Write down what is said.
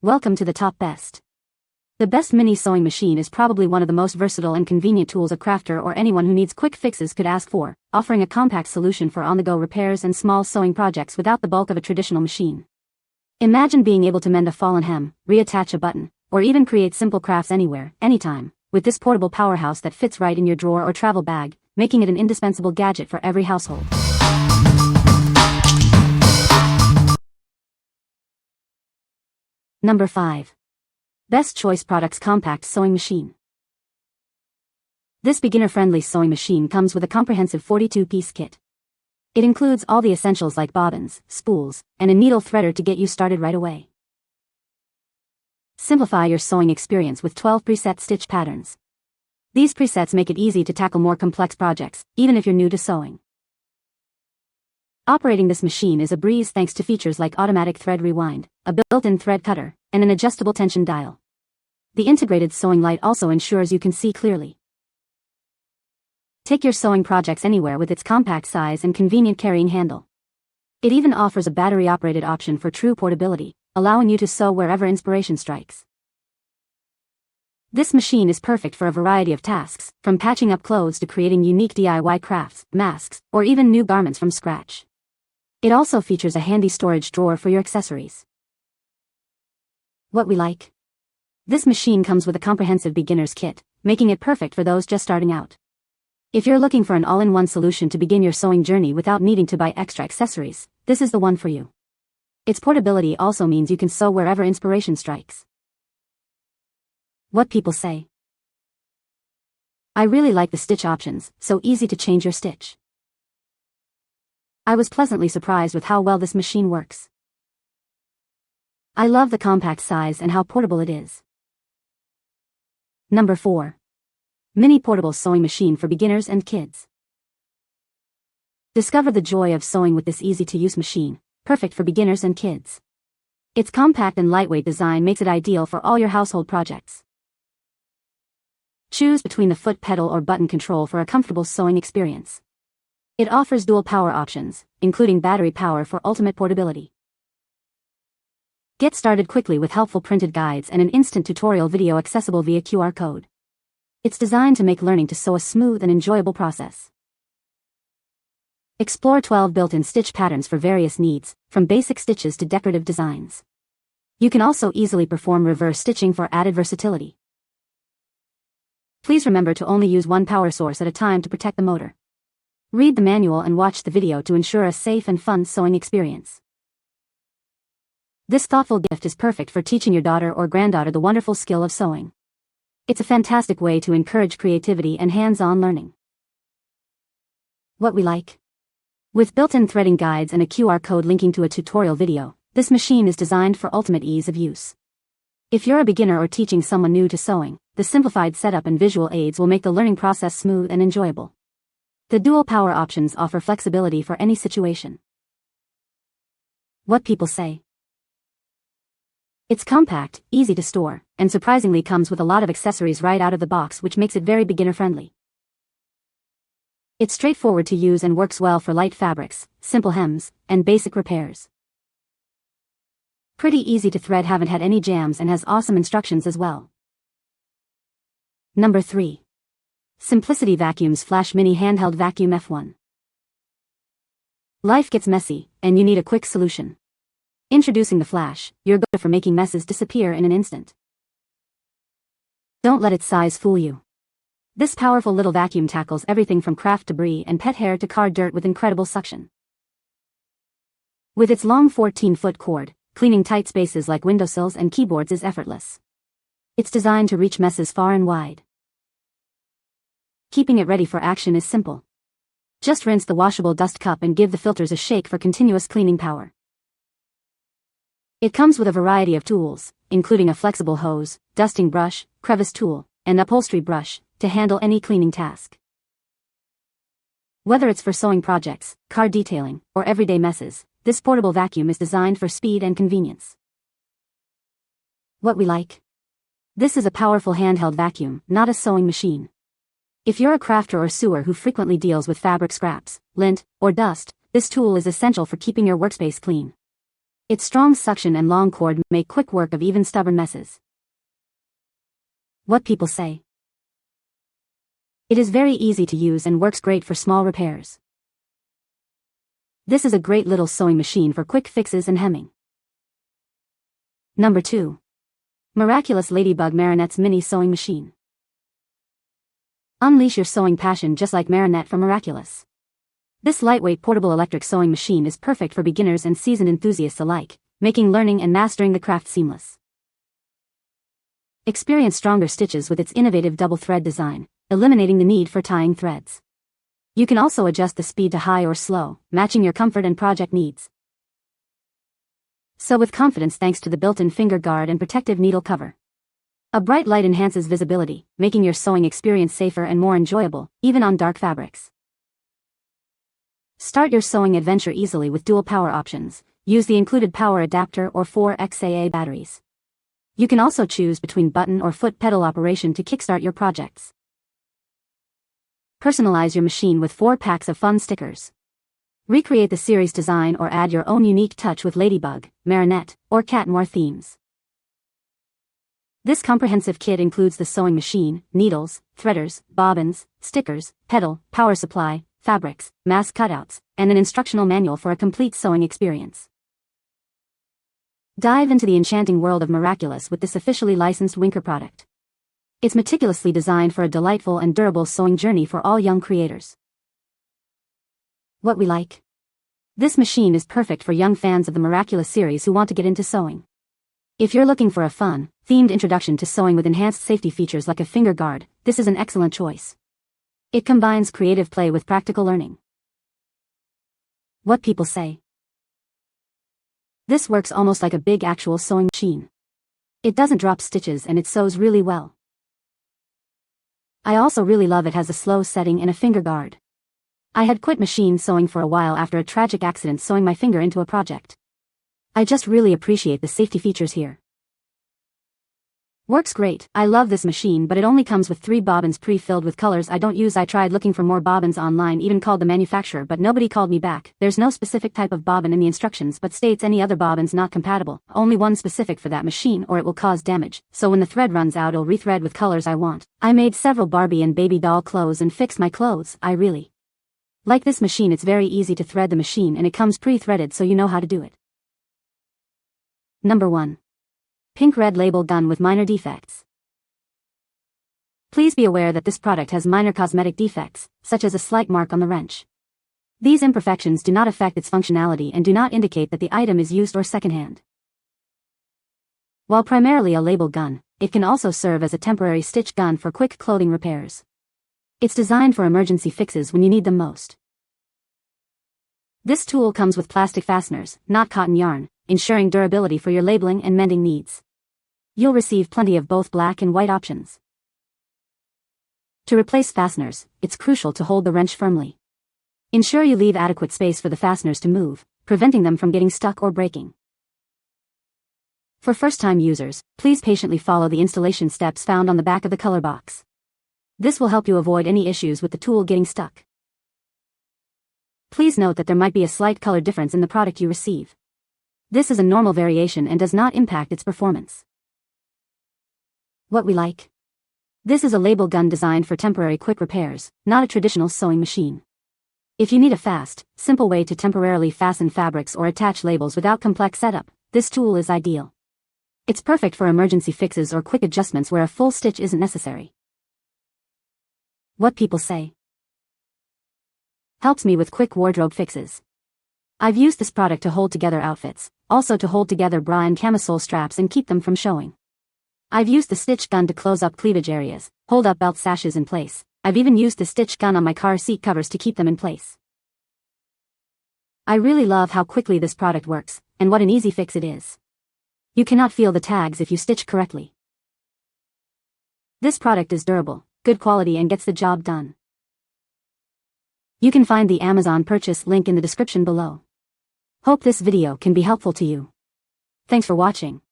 Welcome to the top best. The best mini sewing machine is probably one of the most versatile and convenient tools a crafter or anyone who needs quick fixes could ask for, offering a compact solution for on-the-go repairs and small sewing projects without the bulk of a traditional machine. Imagine being able to mend a fallen hem, reattach a button, or even create simple crafts anywhere, anytime, with this portable powerhouse that fits right in your drawer or travel bag, making it an indispensable gadget for every household. Number 5. Best Choice Products Compact Sewing Machine. This beginner-friendly sewing machine comes with a comprehensive 42-piece kit. It includes all the essentials like bobbins, spools, and a needle threader to get you started right away. Simplify your sewing experience with 12 preset stitch patterns. These presets make it easy to tackle more complex projects, even if you're new to sewing. Operating this machine is a breeze thanks to features like automatic thread rewind, a built-in thread cutter, and an adjustable tension dial. The integrated sewing light also ensures you can see clearly. Take your sewing projects anywhere with its compact size and convenient carrying handle. It even offers a battery-operated option for true portability, allowing you to sew wherever inspiration strikes. This machine is perfect for a variety of tasks, from patching up clothes to creating unique DIY crafts, masks, or even new garments from scratch. It also features a handy storage drawer for your accessories. What we like? This machine comes with a comprehensive beginner's kit, making it perfect for those just starting out. If you're looking for an all-in-one solution to begin your sewing journey without needing to buy extra accessories, this is the one for you. Its portability also means you can sew wherever inspiration strikes. What people say. I really like the stitch options, so easy to change your stitch. I was pleasantly surprised with how well this machine works. I love the compact size and how portable it is. Number 4. Mini Portable Sewing Machine for Beginners and Kids. Discover the joy of sewing with this easy-to-use machine, perfect for beginners and kids. Its compact and lightweight design makes it ideal for all your household projects. Choose between the foot pedal or button control for a comfortable sewing experience. It offers dual power options, including battery power for ultimate portability. Get started quickly with helpful printed guides and an instant tutorial video accessible via QR code. It's designed to make learning to sew a smooth and enjoyable process. Explore 12 built-in stitch patterns for various needs, from basic stitches to decorative designs. You can also easily perform reverse stitching for added versatility. Please remember to only use one power source at a time to protect the motor. Read the manual and watch the video to ensure a safe and fun sewing experience. This thoughtful gift is perfect for teaching your daughter or granddaughter the wonderful skill of sewing. It's a fantastic way to encourage creativity and hands-on learning. What we like? With built-in threading guides and a QR code linking to a tutorial video, this machine is designed for ultimate ease of use. If you're a beginner or teaching someone new to sewing, the simplified setup and visual aids will make the learning process smooth and enjoyable. The dual power options offer flexibility for any situation. What people say. It's compact, easy to store, and surprisingly comes with a lot of accessories right out of the box, which makes it very beginner-friendly. It's straightforward to use and works well for light fabrics, simple hems, and basic repairs. Pretty easy to thread, haven't had any jams, and has awesome instructions as well. Number 3. Simplicity Vacuum's Flash Mini Handheld Vacuum F1. Life gets messy, and you need a quick solution. Introducing the Flash, your go-to for making messes disappear in an instant. Don't let its size fool you. This powerful little vacuum tackles everything from craft debris and pet hair to car dirt with incredible suction. With its long 14-foot cord, cleaning tight spaces like windowsills and keyboards is effortless. It's designed to reach messes far and wide. Keeping it ready for action is simple. Just rinse the washable dust cup and give the filters a shake for continuous cleaning power. It comes with a variety of tools, including a flexible hose, dusting brush, crevice tool, and upholstery brush, to handle any cleaning task. Whether it's for sewing projects, car detailing, or everyday messes, this portable vacuum is designed for speed and convenience. What we like? This is a powerful handheld vacuum, not a sewing machine. If you're a crafter or sewer who frequently deals with fabric scraps, lint, or dust, this tool is essential for keeping your workspace clean. Its strong suction and long cord make quick work of even stubborn messes. What people say. It is very easy to use and works great for small repairs. This is a great little sewing machine for quick fixes and hemming. Number 2. Miraculous Ladybug Marinette's Mini Sewing Machine. Unleash your sewing passion just like Marinette from Miraculous. This lightweight portable electric sewing machine is perfect for beginners and seasoned enthusiasts alike, making learning and mastering the craft seamless. Experience stronger stitches with its innovative double thread design, eliminating the need for tying threads. You can also adjust the speed to high or slow, matching your comfort and project needs. Sew with confidence thanks to the built-in finger guard and protective needle cover. A bright light enhances visibility, making your sewing experience safer and more enjoyable, even on dark fabrics. Start your sewing adventure easily with dual power options. Use the included power adapter or 4xAA batteries. You can also choose between button or foot pedal operation to kickstart your projects. Personalize your machine with 4 packs of fun stickers. Recreate the series design or add your own unique touch with Ladybug, Marinette, or Cat Noir themes. This comprehensive kit includes the sewing machine, needles, threaders, bobbins, stickers, pedal, power supply, fabrics, mask cutouts, and an instructional manual for a complete sewing experience. Dive into the enchanting world of Miraculous with this officially licensed Winker product. It's meticulously designed for a delightful and durable sewing journey for all young creators. What we like. This machine is perfect for young fans of the Miraculous series who want to get into sewing. If you're looking for a fun, themed introduction to sewing with enhanced safety features like a finger guard, this is an excellent choice. It combines creative play with practical learning. What people say. This works almost like a big actual sewing machine. It doesn't drop stitches and it sews really well. I also really love it has a slow setting and a finger guard. I had quit machine sewing for a while after a tragic accident sewing my finger into a project. I just really appreciate the safety features here. Works great. I love this machine, but it only comes with 3 bobbins pre-filled with colors I don't use. I tried looking for more bobbins online, even called the manufacturer, but nobody called me back. There's no specific type of bobbin in the instructions but states any other bobbins not compatible, only one specific for that machine or it will cause damage, so when the thread runs out I'll rethread with colors I want. I made several Barbie and baby doll clothes and fixed my clothes. I really like this machine. It's very easy to thread the machine and it comes pre-threaded so you know how to do it. Number 1. PinkRed Label Gun with Minor Defects. Please be aware that this product has minor cosmetic defects, such as a slight mark on the wrench. These imperfections do not affect its functionality and do not indicate that the item is used or secondhand. While primarily a label gun, it can also serve as a temporary stitch gun for quick clothing repairs. It's designed for emergency fixes when you need them most. This tool comes with plastic fasteners, not cotton yarn, ensuring durability for your labeling and mending needs. You'll receive plenty of both black and white options. To replace fasteners, it's crucial to hold the wrench firmly. Ensure you leave adequate space for the fasteners to move, preventing them from getting stuck or breaking. For first-time users, please patiently follow the installation steps found on the back of the color box. This will help you avoid any issues with the tool getting stuck. Please note that there might be a slight color difference in the product you receive. This is a normal variation and does not impact its performance. What we like. This is a label gun designed for temporary quick repairs, not a traditional sewing machine. If you need a fast, simple way to temporarily fasten fabrics or attach labels without complex setup, this tool is ideal. It's perfect for emergency fixes or quick adjustments where a full stitch isn't necessary. What people say. Helps me with quick wardrobe fixes. I've used this product to hold together outfits, also to hold together bra and camisole straps and keep them from showing. I've used the stitch gun to close up cleavage areas, hold up belt sashes in place. I've even used the stitch gun on my car seat covers to keep them in place. I really love how quickly this product works, and what an easy fix it is. You cannot feel the tags if you stitch correctly. This product is durable, good quality and gets the job done. You can find the Amazon purchase link in the description below. Hope this video can be helpful to you. Thanks for watching.